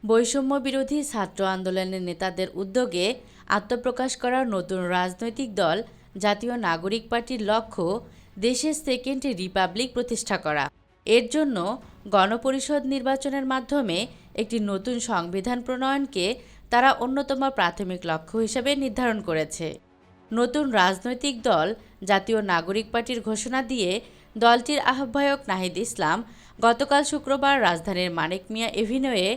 বৈষম্য বিরোধী ছাত্র আন্দোলনের নেতাদের উদ্যোগে আত্মপ্রকাশ করা নতুন রাজনৈতিক দল জাতীয় নাগরিক পার্টির লক্ষ্য দেশের সেকেন্ড রিপাবলিক প্রতিষ্ঠা করা। এর জন্য গণপরিষদ নির্বাচনের মাধ্যমে একটি নতুন সংবিধান প্রণয়নকে তারা অন্যতম প্রাথমিক লক্ষ্য হিসেবে নির্ধারণ করেছে। নতুন রাজনৈতিক দল জাতীয় নাগরিক পার্টির ঘোষণা দিয়ে দলটির আহ্বায়ক নাহিদ ইসলাম গতকাল শুক্রবার রাজধানীর মানিক মিয়া এভিনিউয়ে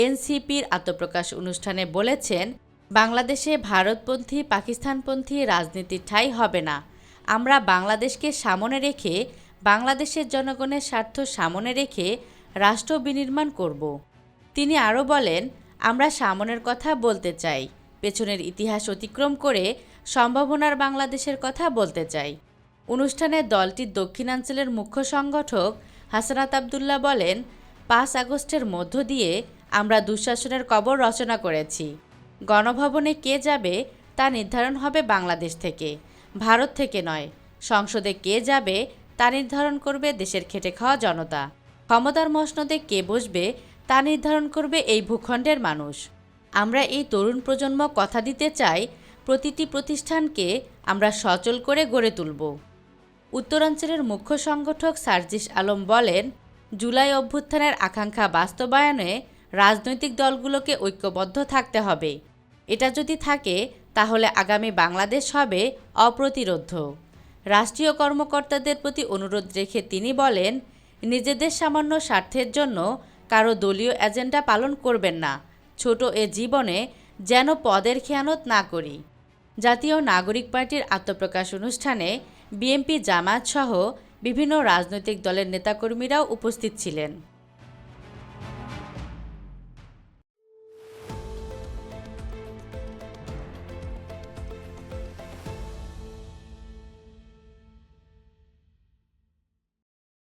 এনসিপির আত্মপ্রকাশ অনুষ্ঠানে বলেছেন, বাংলাদেশে ভারতপন্থী পাকিস্তানপন্থী রাজনীতির ঠাঁই হবে না। আমরা বাংলাদেশকে সামনে রেখে, বাংলাদেশের জনগণের স্বার্থ সামনে রেখে রাষ্ট্র বিনির্মাণ করব। তিনি আরও বলেন, আমরা সামনের কথা বলতে চাই, পেছনের ইতিহাস অতিক্রম করে সম্ভাবনার বাংলাদেশের কথা বলতে চাই। অনুষ্ঠানে দলটির দক্ষিণাঞ্চলের মুখ্য সংগঠক হাসনাত আবদুল্লাহ বলেন, 5 আগস্টের মধ্য দিয়ে আমরা দুঃশাসনের কবর রচনা করেছি। গণভবনে কে যাবে তা নির্ধারণ হবে বাংলাদেশ থেকে, ভারত থেকে নয়। সংসদে কে যাবে তা নির্ধারণ করবে দেশের খেটে খাওয়া জনতা। ক্ষমতার মসনদে কে বসবে তা নির্ধারণ করবে এই ভূখণ্ডের মানুষ। আমরা এই তরুণ প্রজন্ম কথা দিতে চাই, প্রতিটি প্রতিষ্ঠানকে আমরা সচল করে গড়ে তুলব। উত্তরাঞ্চলের মুখ্য সংগঠক সার্জিস আলম বলেন, জুলাই অভ্যুত্থানের আকাঙ্ক্ষা বাস্তবায়নে রাজনৈতিক দলগুলোকে ঐক্যবদ্ধ থাকতে হবে। এটা যদি থাকে তাহলে আগামী বাংলাদেশ হবে অপ্রতিরোধ্য। রাষ্ট্রীয় কর্মকর্তাদের প্রতি অনুরোধ রেখে তিনি বলেন, নিজেদের সামান্য স্বার্থের জন্য কারো দলীয় এজেন্ডা পালন করবেন না। ছোট এ জীবনে যেন পদের খেয়ানত না করি। জাতীয় নাগরিক পার্টির আত্মপ্রকাশ অনুষ্ঠানে বিএনপি জামায়াত সহ বিভিন্ন রাজনৈতিক দলের নেতাকর্মীরাও উপস্থিত ছিলেন।